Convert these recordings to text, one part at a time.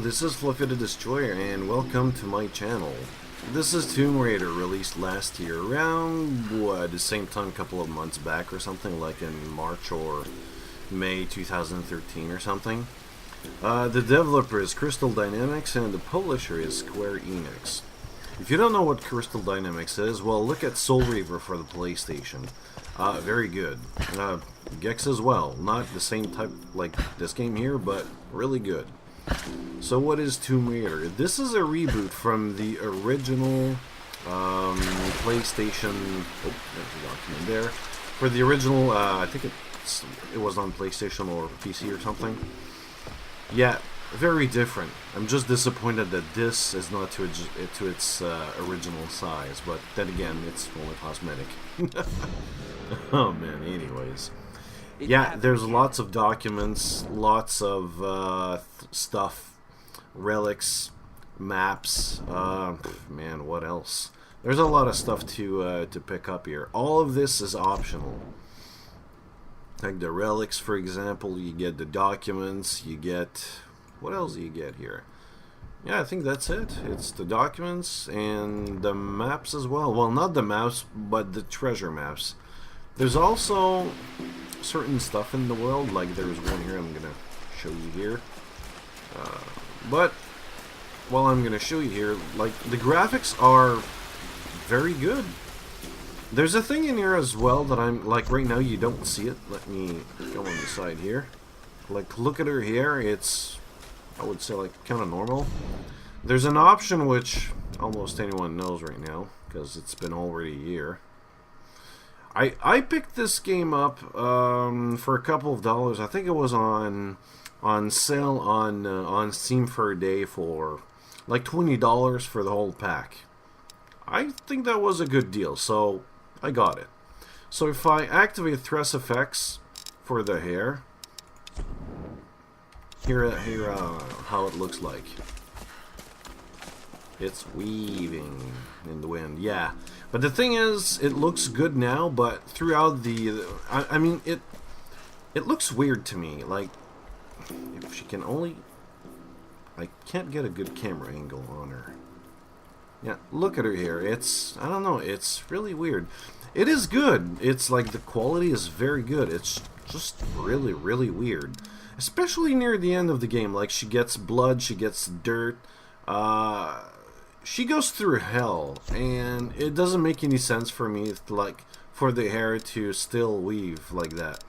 this is Fluffy the Destroyer, and welcome to my channel. This is Tomb Raider, released last year, around, the same time, a couple of months back or something, like in March or May 2013 or something. The developer is Crystal Dynamics, and the publisher is Square Enix. If you don't know what Crystal Dynamics is, well, look at Soul Reaver for the PlayStation. Very good. Gex as well. Not the same type like this game here, but really good. So what is Tomb Raider? This is a reboot from the original PlayStation... Oh, there's a document there. For the original, I think it was on PlayStation or PC or something. Yeah, very different. I'm just disappointed that this is not to its original size, but then again, it's only cosmetic. Oh man, anyways. Yeah, there's lots of documents, lots of stuff, relics, maps, man, what else? There's a lot of stuff to pick up here. All of this is optional. Like the relics, for example, you get the documents, you get... What else do you get here? Yeah, I think that's it. It's the documents and the maps as well. Well, not the maps, but the treasure maps. There's also certain stuff in the world, like there's one here I'm gonna show you here. But while I'm gonna show you here, like the graphics are very good. There's a thing in here as well that I'm like right now you don't see it. Let me go on the side here. Like look at her here. It's, I would say, like kind of normal. There's an option which almost anyone knows right now because it's been already a year. I picked this game up for a couple of dollars. I think it was on sale on Steam for a day for like $20 for the whole pack. I think that was a good deal, so I got it. So if I activate Thrust Effects for the hair, here how it looks like. It's weaving in the wind, yeah. But the thing is, it looks good now, but throughout the... I mean, it looks weird to me. Like, if she can only... I can't get a good camera angle on her. Yeah, look at her here. It's... I don't know, it's really weird. It is good. It's like, the quality is very good. It's just really, really weird. Especially near the end of the game. Like, she gets blood, she gets dirt. She goes through hell, and it doesn't make any sense for me, like, for the hair to still weave like that.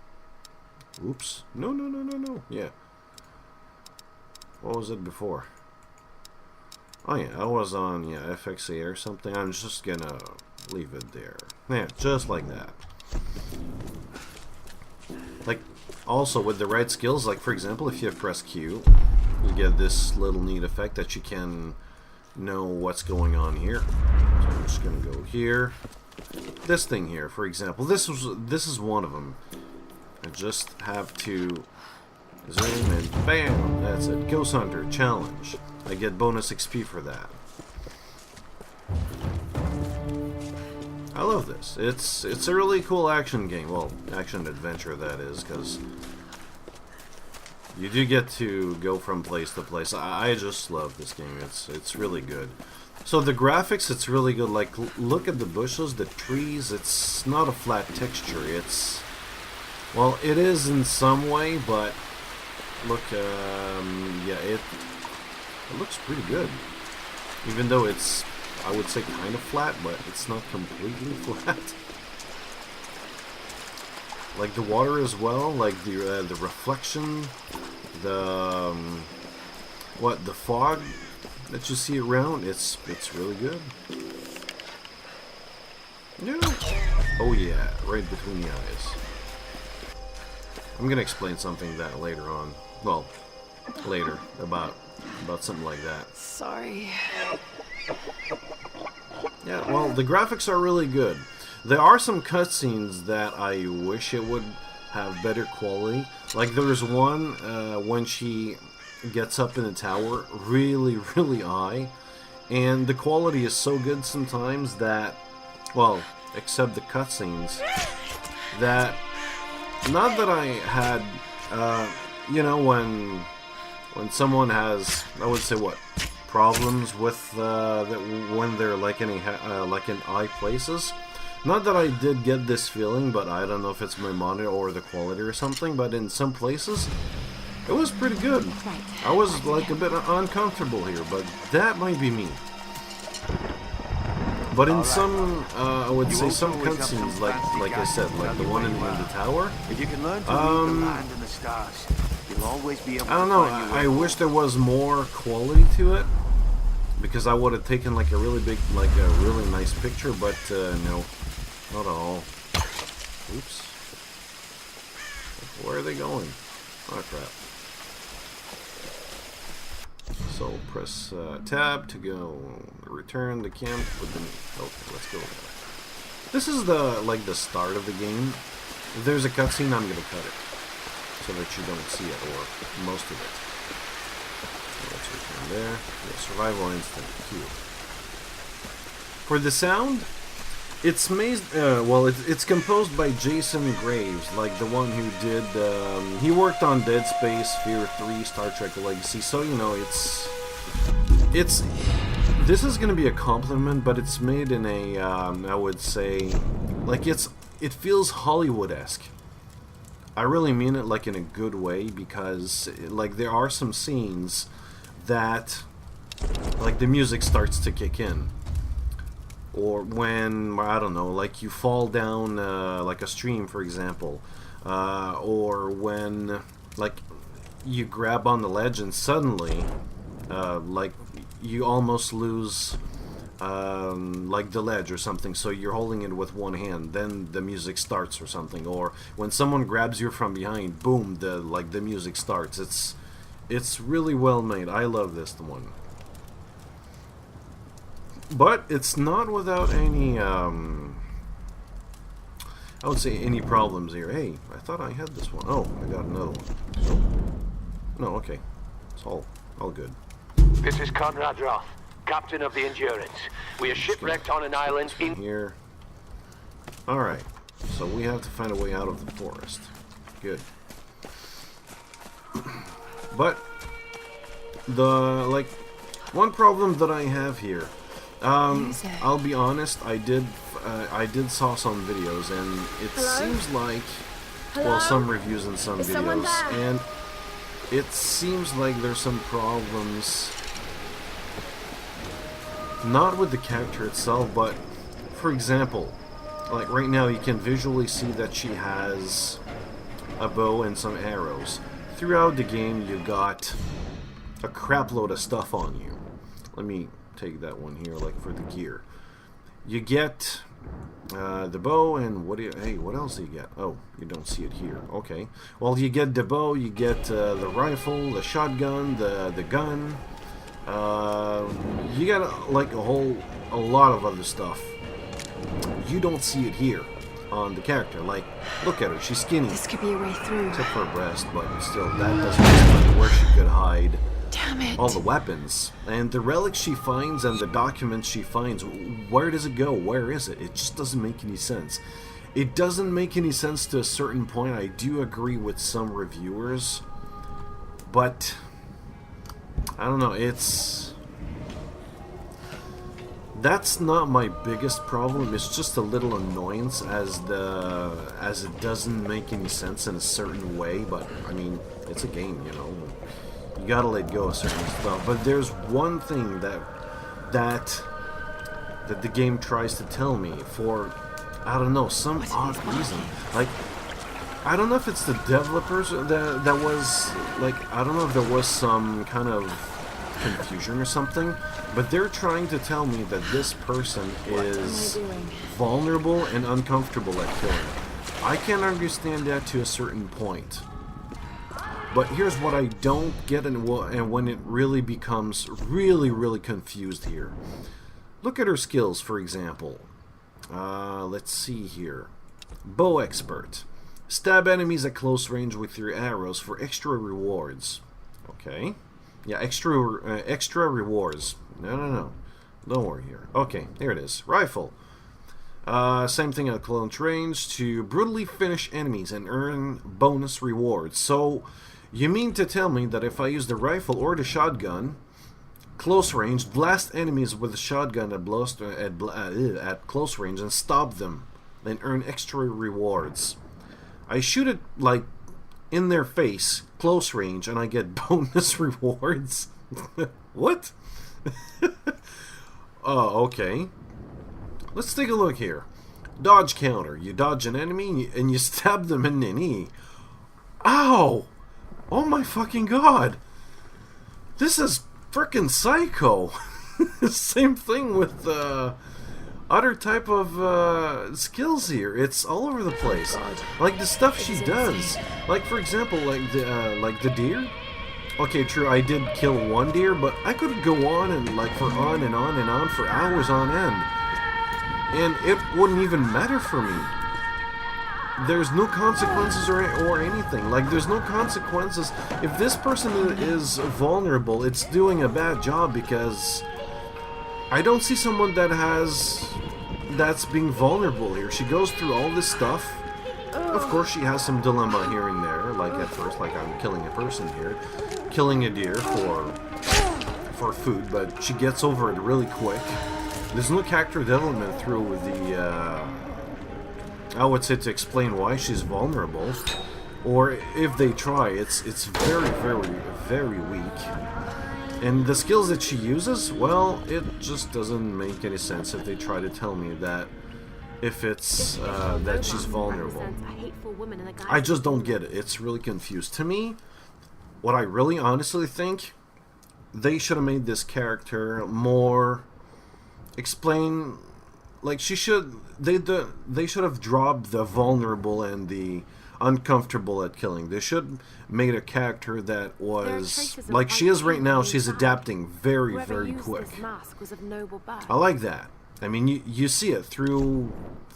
Oops. No. Yeah. What was it before? Oh yeah, I was on, yeah, FXA or something. I'm just gonna leave it there. Yeah, just like that. Like, also with the right skills, like for example, if you press Q, you get this little neat effect that you can know what's going on here. So I'm just gonna go here. This thing here, for example, this is one of them. I just have to zoom and bam, that's it. Ghost Hunter challenge. I get bonus XP for that. I love this. It's a really cool action game. Well, action adventure that is, because you do get to go from place to place. I just love this game. It's really good. So the graphics, it's really good. Like, look at the bushes, the trees. It's not a flat texture. It's, well, it is in some way, but look, yeah, it looks pretty good. Even though it's, I would say, kind of flat, but it's not completely flat. Like the water as well, like the reflection, the the fog that you see around, it's really good. Yeah. Oh yeah, right between the eyes. I'm gonna explain something that later on. Well, later about something like that. Sorry. Yeah, well, the graphics are really good. There are some cutscenes that I wish it would have better quality. Like there's one when she gets up in a tower, really, really high, and the quality is so good sometimes that, well, except the cutscenes, that not that I had, you know, when when someone has, I would say, what, problems with when they're like in high places. Not that I did get this feeling, but I don't know if it's my monitor or the quality or something, but in some places it was pretty good. I was like a bit uncomfortable here, but that might be me. But in some, I would say some cutscenes, like I said, like the one in the tower, If you can learn to read the land and the stars, you'll always be able I don't to know, find your way I wish there was more quality to it, because I would have taken like a really big, like a really nice picture, but no, not at all. Oops. Where are they going? Oh crap. So press tab to go return the camp within. Okay, let's go there. This is the start of the game. If there's a cutscene, I'm gonna cut it so that you don't see it, or most of it. So let's return there. Yeah, survival instant. Q. For the sound, it's made. Well, it's composed by Jason Graves, like the one who did. He worked on Dead Space, Fear 3, Star Trek Legacy. So you know, it's. This is gonna be a compliment, but it's made in a. I would say, like it feels Hollywood-esque. I really mean it like in a good way, because like there are some scenes that, like the music starts to kick in. Or when, I don't know, like you fall down like a stream, for example. Or when, like, you grab on the ledge and suddenly, like, you almost lose, like, the ledge or something. So you're holding it with one hand, then the music starts or something. Or when someone grabs you from behind, boom, the music starts. It's really well made. I love this one. But it's not without any, I would say any problems here. Hey, I thought I had this one. Oh, I got another one. No, okay. It's all good. This is Conrad Roth, captain of the Endurance. We are shipwrecked on an island in here. Alright, so we have to find a way out of the forest. Good. But, one problem that I have here, I'll be honest, I did saw some videos, and it seems like, well, some reviews and some videos, and it seems like there's some problems, not with the character itself, but, for example, like right now you can visually see that she has a bow and some arrows. Throughout the game you got a crap load of stuff on you. Let me take that one here, like for the gear. You get the bow, and what else do you get? Oh, you don't see it here. Okay. Well, you get the bow, you get the rifle, the shotgun, the gun. You got like a lot of other stuff. You don't see it here on the character. Like, look at her, she's skinny. This could be a way through. Except for her breast, but still, that doesn't explain where she could hide Damn it. all the weapons. And the relics she finds and the documents she finds, where does it go? Where is it? It just doesn't make any sense. It doesn't make any sense to a certain point. I do agree with some reviewers, but I don't know, that's not my biggest problem. It's just a little annoyance as it doesn't make any sense in a certain way. But I mean, it's a game, you know. You gotta let go of certain stuff. But there's one thing that the game tries to tell me for, I don't know, some odd reason. Like, I don't know if it's the developers that was like, I don't know if there was some kind of confusion or something, but they're trying to tell me that this person is vulnerable and uncomfortable at killing. I can understand that to a certain point, but here's what I don't get, and when it really becomes really confused here. Look at her skills, for example. Let's see here. Bow expert. Stab enemies at close range with your arrows for extra rewards. Okay. Yeah, extra rewards. No. Don't worry here. Okay, here it is. Rifle. Same thing at close range, to brutally finish enemies and earn bonus rewards. So, you mean to tell me that if I use the rifle or the shotgun, close range, blast enemies with a shotgun at close range and stop them, then earn extra rewards. I shoot it like in their face, close range, and I get bonus rewards? What? Oh, okay. Let's take a look here. Dodge counter. You dodge an enemy and you stab them in the knee. Ow! Oh my fucking god! This is frickin' psycho! Same thing with other type of skills here. It's all over the place. Like the stuff she does. Like for example, like the deer. Okay, true, I did kill one deer, but I could go on and like for on and on and on for hours on end. And it wouldn't even matter for me. There's no consequences or anything. Like, there's no consequences. If this person is vulnerable, it's doing a bad job because I don't see someone that's being vulnerable here. She goes through all this stuff. Of course, she has some dilemma here and there. Like at first, like I'm killing a person here, killing a deer for food, but she gets over it really quick. There's no character development through the, I would say, to explain why she's vulnerable. Or if they try, it's very, very, very weak. And the skills that she uses, well, it just doesn't make any sense if they try to tell me that if it's, that she's vulnerable. I just don't get it. It's really confused. To me, what I really honestly think, they should have made this character more... explain, like they should have dropped the vulnerable and the uncomfortable at killing. They should made a character that was like she is right now. She's adapting very, very quick. I like that. I mean, you see it through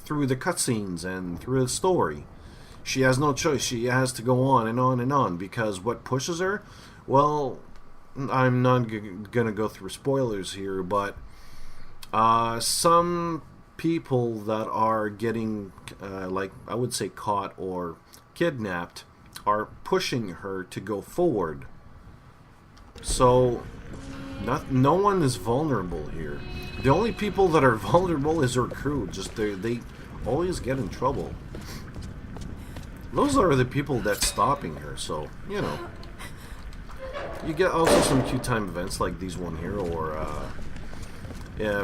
the cutscenes and through the story. She has no choice. She has to go on and on and on because what pushes her? Well, I'm not gonna go through spoilers here, but some people that are getting, like I would say, caught or kidnapped, are pushing her to go forward. So, no one is vulnerable here. The only people that are vulnerable is her crew. Just they always get in trouble. Those are the people that's stopping her. So you know, you get also some cute time events like these one here, or.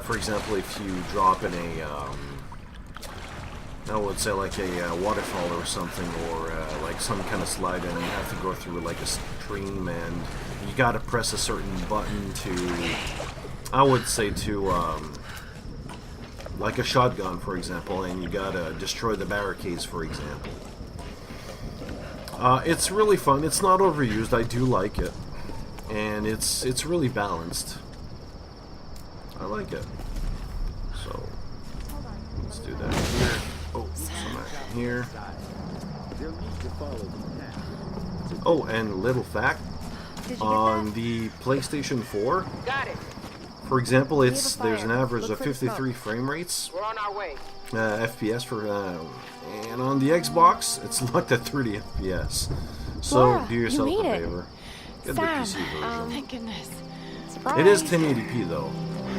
For example, if you drop in I would say like a waterfall or something, or like some kind of slide, and you have to go through like a stream, and you gotta press a certain button to, I would say to, like a shotgun, for example, and you gotta destroy the barricades, for example. It's really fun. It's not overused. I do like it, and it's really balanced. I like it. So, let's do that here. Oh, some action here. Oh, and little fact, on the PlayStation 4, for example, there's an average of 53 frame rates, FPS for, and on the Xbox, it's locked at 30 FPS. So, do yourself a favor. Get the PC version. Thank goodness. It is 1080p though.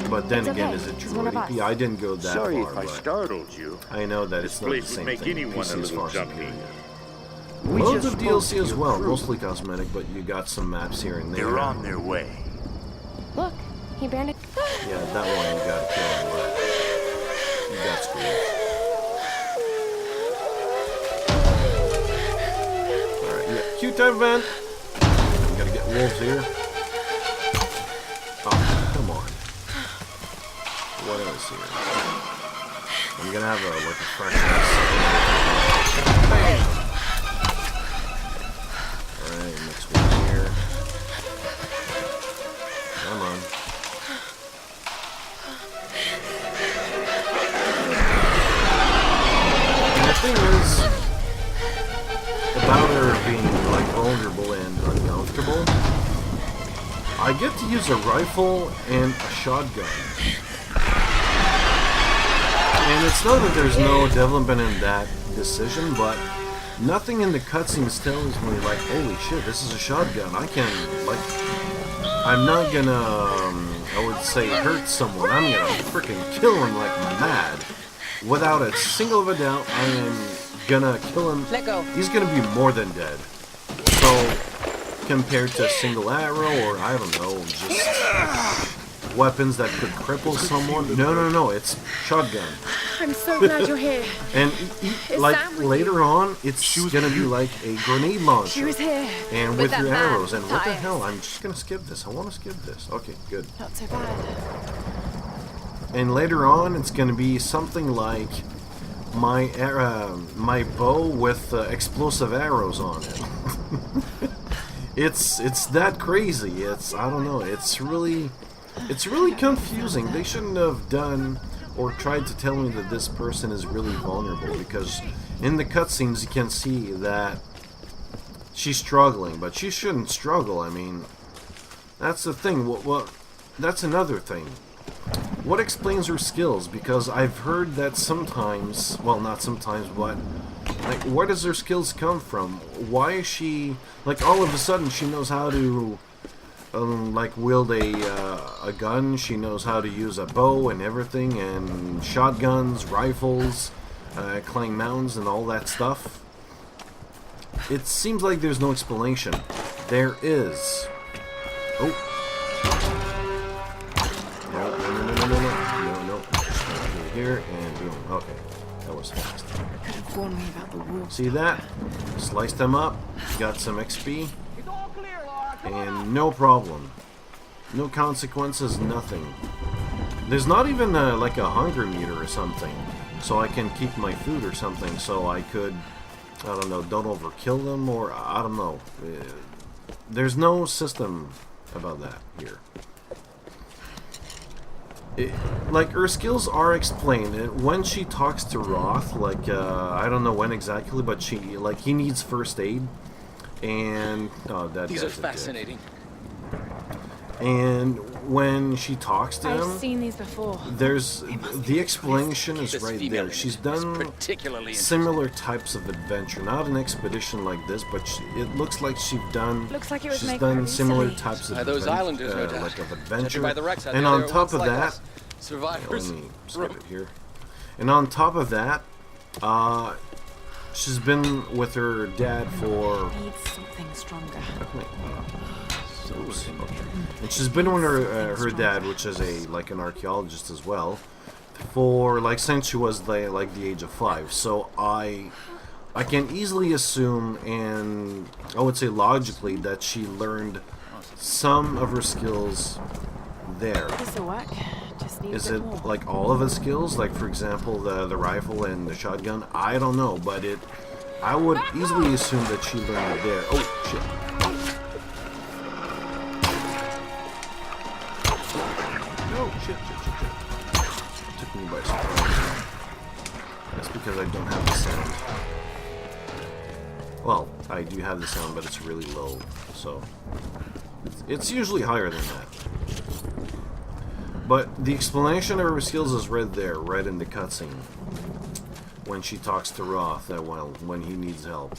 But then again, is it true 1080p? I didn't go that Sorry far, if I startled you. I know that it's not the This same place would make thing. anyone PC a is little far jumpy. superior. Loads of DLC as well, mostly cosmetic, but you got some maps here and there. They're on their way. Look, he banded. Yeah, that one you gotta kill him, but you got screwed. Alright, yeah, Q-time event. We gotta get wolves here. Oh, come on. What else here? I'm gonna have like a fresh bam! Alright, next one here. Come on. And the thing is, about her being like vulnerable and uncomfortable, I get to use a rifle and a shotgun. And it's not that there's no development in that decision, but nothing in the cutscenes tells me, like, holy shit, this is a shotgun. I can, like, I'm not gonna, I would say, hurt someone. I'm gonna freaking kill him like mad. Without a single of a doubt, I am gonna kill him. Let go. He's gonna be more than dead. So, compared to a single arrow, or I don't know, just weapons that could cripple someone. No, it's shotgun. I'm so glad you're here. And like Sam with later on, it's gonna be like a grenade She launcher. was here. And with that your man, arrows. And what the Tyus. hell? I'm just gonna skip this. I want to skip this. Okay, good. Not so bad. And later on, it's gonna be something like my bow with explosive arrows on it. It's that crazy. It's, I don't know. It's really confusing. They shouldn't have done or tried to tell me that this person is really vulnerable, because in the cutscenes you can see that she's struggling, but she shouldn't struggle. I mean, that's the thing. Well, that's another thing. What explains her skills? Because I've heard that sometimes, well, not sometimes, but like, where does her skills come from? Why is she, like, all of a sudden she knows how to like wield a gun, she knows how to use a bow and everything, and shotguns, rifles, climb mountains and all that stuff. It seems like there's no explanation. There is. Oh. No. Here and boom. Okay. That was fast. Could have warned me about the wolves. See that? Sliced them up, got some XP, and no problem. No consequences, nothing. There's not even like a hunger meter or something, so I can keep my food or something, so I could, I don't know, don't overkill them, or I don't know. There's no system about that here. Like, her skills are explained when she talks to Roth. Like, I don't know when exactly, but she, like, he needs first aid, and These are fascinating. And when she talks to him, I've seen these before. there's the explanation is This right female there. She's is done particularly similar types of adventure, not an expedition like this, but it looks like she's done. Looks like it was she's made done quite similar recently. types of Those islanders, no doubt. like of Judging adventure. by the wrecks out And there, on they were top once of like that, us. Survivors. let me skip it here. And on top of that, she's been with her dad for. Needs something stronger. Oops. And she's been with her dad, which is like an archaeologist as well, for like since she was like the age of 5. So I can easily assume, and I would say logically, that she learned some of her skills there. This'll work. Just need Is a bit it more. like all of the skills? Like, for example, the rifle and the shotgun? I don't know, but I would easily assume that she learned it there. Oh, shit. Oh, shit. Took me by surprise. That's because I don't have the sound. Well, I do have the sound, but it's really low, so it's usually higher than that. But the explanation of her skills is right there, right in the cutscene, when she talks to Roth, when he needs help.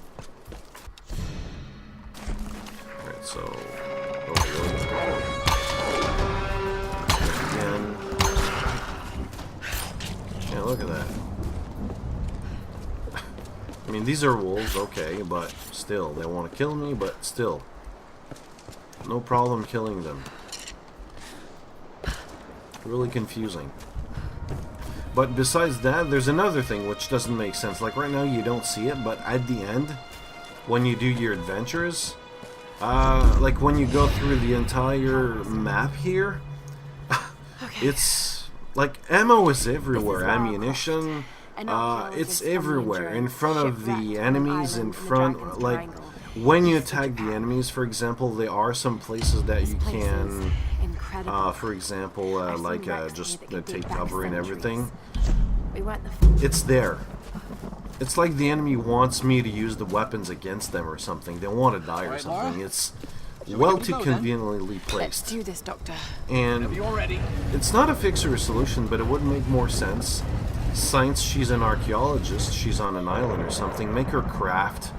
Alright, so again. Yeah, look at that. I mean, these are wolves, okay, but still, they want to kill me, but still, no problem killing them. Really confusing. But besides that, there's another thing which doesn't make sense. Like, right now you don't see it, but at the end, when you do your adventures, like when you go through the entire map here, it's like ammo is everywhere, ammunition, it's everywhere, in front of the enemies, in front, like, when you attack the enemies, for example, there are some places that you can, for example, like, just take cover and everything. It's there. It's like the enemy wants me to use the weapons against them or something. They want to die or something. It's well too conveniently Let's placed. do this, Doctor. And it's not a fix or a solution, but it would make more sense since she's an archaeologist, she's on an island or something, make her craft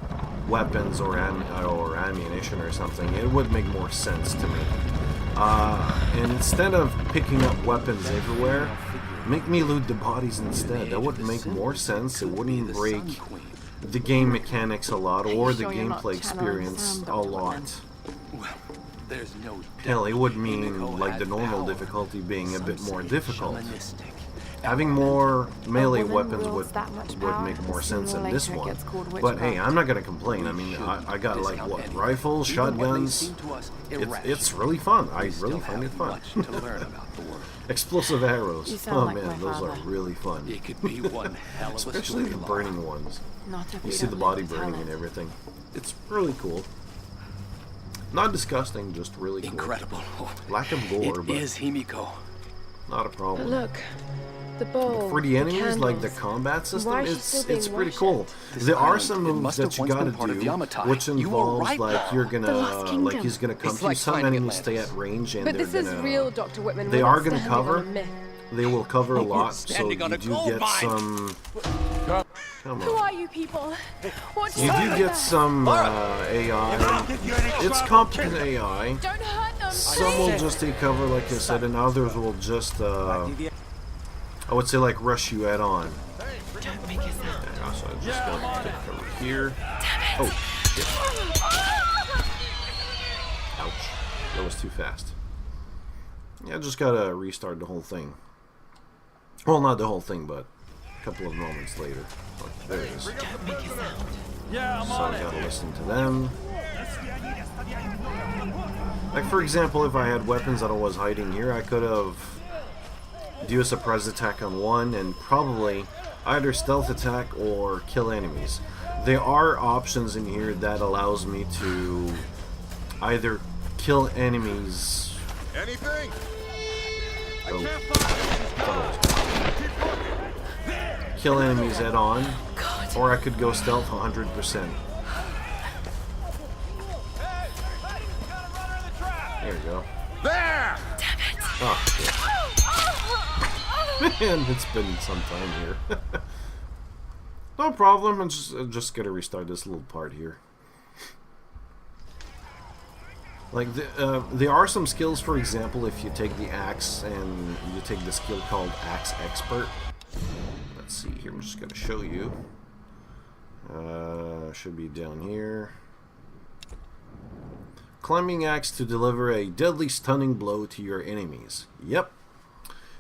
weapons or ammunition or something. It would make more sense to me. And instead of picking up weapons everywhere, make me loot the bodies instead. That would make more sense. It wouldn't break the game mechanics a lot or the gameplay experience a lot. There's no Hell, it would mean like the normal difficulty being a bit more difficult. Having more melee weapons would make more sense in this one. But hey, I'm not gonna complain. I mean, I got like what, rifles, shotguns. It's really fun. I really find it fun. Explosive arrows. Oh man, those are really fun. It could be one hell of a Especially the burning ones. You see the body burning and everything. It's really cool. Not disgusting, just really cool. Incredible. Lack of gore, but It is Himiko. not a problem. Look, the bowl. For the enemies, candles. like the combat system, Why is she still being it's pretty worshipped? cool. There are some It moves must that have you once gotta been part of do, Yamatai. which You were involves right. like you're The gonna Lost like Kingdom. he's gonna come It's to like some finding enemies stay Atlantis. at range and But they're this is gonna real, Dr. Whitman. they We're are not gonna standing on cover. a myth. They will cover a lot, so standing you on a do gold get mine. some. Come Who on. are you people? What's You do get some AI. It's competent AI. Don't hurt them. Some will just take cover, like I said, and others will just, I would say, like, rush you head on. Don't make a sound. Yeah, so I'm just gonna take cover here. Oh, shit. Ouch. That was too fast. Yeah, I just gotta restart the whole thing. Well, not the whole thing, but a couple of moments later. Oh, there it is. Don't make a sound. So I gotta listen to them. Like, for example, if I had weapons that I was hiding here, I could have do a surprise attack on one and probably either stealth attack or kill enemies. There are options in here that allows me to either kill enemies. Anything? Kill enemies head on, or I could go stealth 100%. There you go. There! Oh, shit. Man, it's been some time here. No problem, I'm just gonna restart this little part here. Like, there are some skills, for example, if you take the axe and you take the skill called Axe Expert. Let's see here, I'm just gonna show you. Should be down here. Climbing axe to deliver a deadly stunning blow to your enemies. Yep.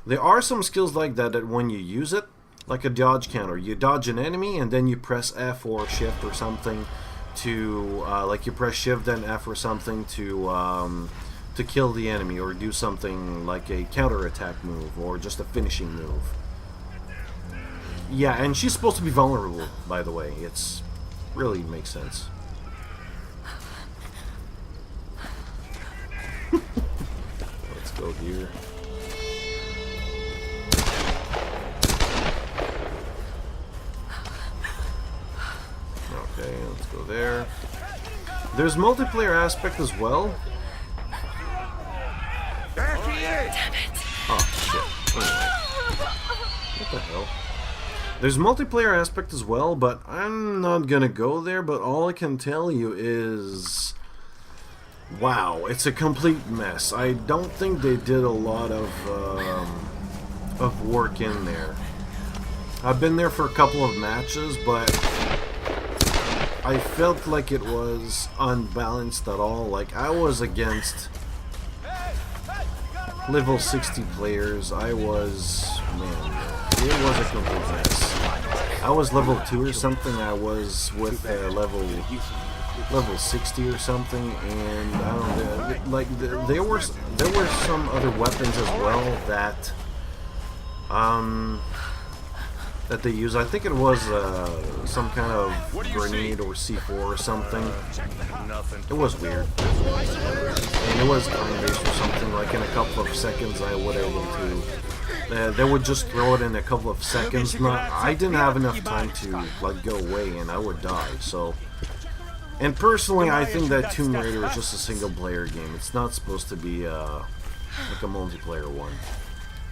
There are some skills like that that when you use it, like a dodge counter, you dodge an enemy and then you press F or shift or something to, like you press shift then F or something to kill the enemy or do something like a counter attack move or just a finishing move. Yeah, and she's supposed to be vulnerable, by the way. It's really makes sense. Let's go here. Okay, let's go there. There's multiplayer aspect as well. Oh, shit. Anyway. What the hell? There's multiplayer aspect as well, but I'm not gonna go there, but all I can tell you is... wow, it's a complete mess. I don't think they did a lot of work in there. I've been there for a couple of matches, but I felt like it was unbalanced at all. Like, I was against level 60 players. I was... man, it was a complete mess. I was level 2 or something. I was with level 60 or something, and I don't know, like there were some other weapons as well that that they use. I think it was some kind of grenade or C4 or something. It was weird, and it was time-based or something. Like in a couple of seconds, I would able to. They would just throw it in a couple of seconds. I didn't have enough time to like go away, and I would die. So. And personally, I think that Tomb Raider is just a single-player game. It's not supposed to be like a multiplayer one.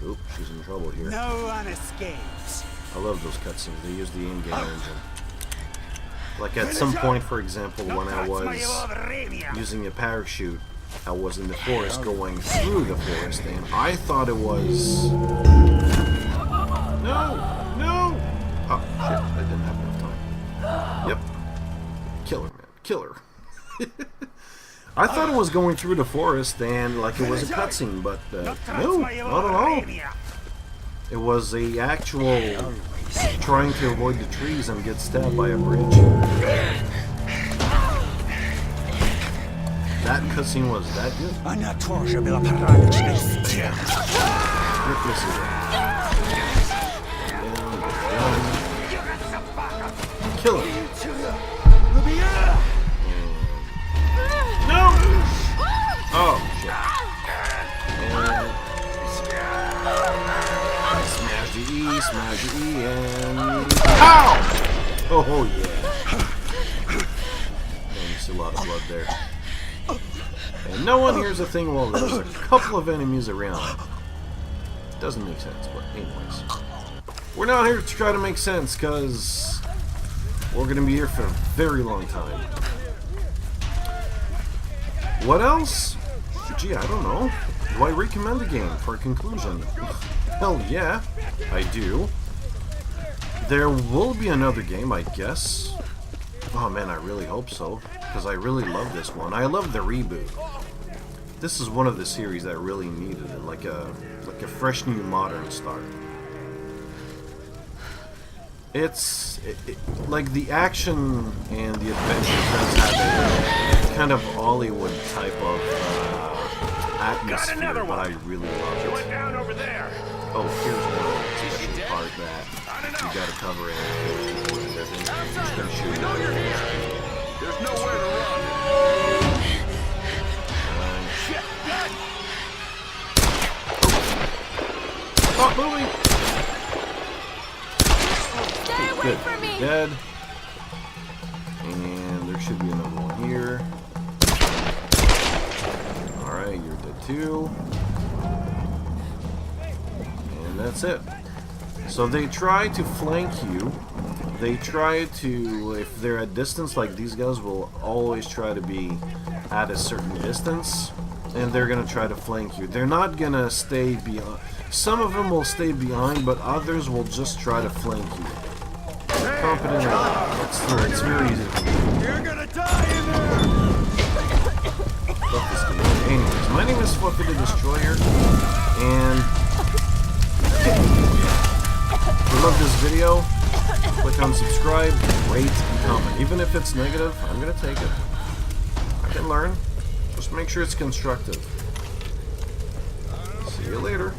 Oop, she's in trouble here. No one escapes. I love those cutscenes. They use the in-game engine. Like at some point, for example, when I was using a parachute, I was in the forest going through the forest, and I thought it was... No! No! Oh, shit. I didn't have enough time. Yep. Killer, man. Killer. I thought it was going through the forest and like it was a cutscene, but no, not at all. It was a actual trying to avoid the trees and get stabbed by a bridge. That cutscene was that good. Rip misses it. Kill him. No! Oh, shit. And smash the E, and... Ow! Oh, yeah. Man, you see a lot of blood there. And no one hears a thing while there's a couple of enemies around. Doesn't make sense, but anyways. We're not here to try to make sense, because we're going to be here for a very long time. What else? Gee, I don't know. Do I recommend the game for a conclusion? Hell yeah, I do. There will be another game, I guess. Oh man, I really hope so, because I really love this one. I love the reboot. This is one of the series that really needed it, like a fresh new modern start. It's like the action and the adventure does have a kind of Hollywood type of atmosphere, but I really love it. Oh, here's one special part that you gotta cover it. There's gonna shoot you. There's nowhere to run. Stop moving! Stay away Good. from me! Dead. And there should be another one here. Alright, you're dead too. And that's it. So they try to flank you. They try to, if they're at distance, like these guys will always try to be at a certain distance. And they're going to try to flank you. They're not going to stay behind. Some of them will stay behind, but others will just try to flank you. Competent or not. It's very easy to do. You're gonna die in there! Fuck this game. Anyways, my name is Fluffy the Destroyer, and if you love this video, click on subscribe, rate, and comment. Even if it's negative, I'm gonna take it. I can learn. Just make sure it's constructive. See you later.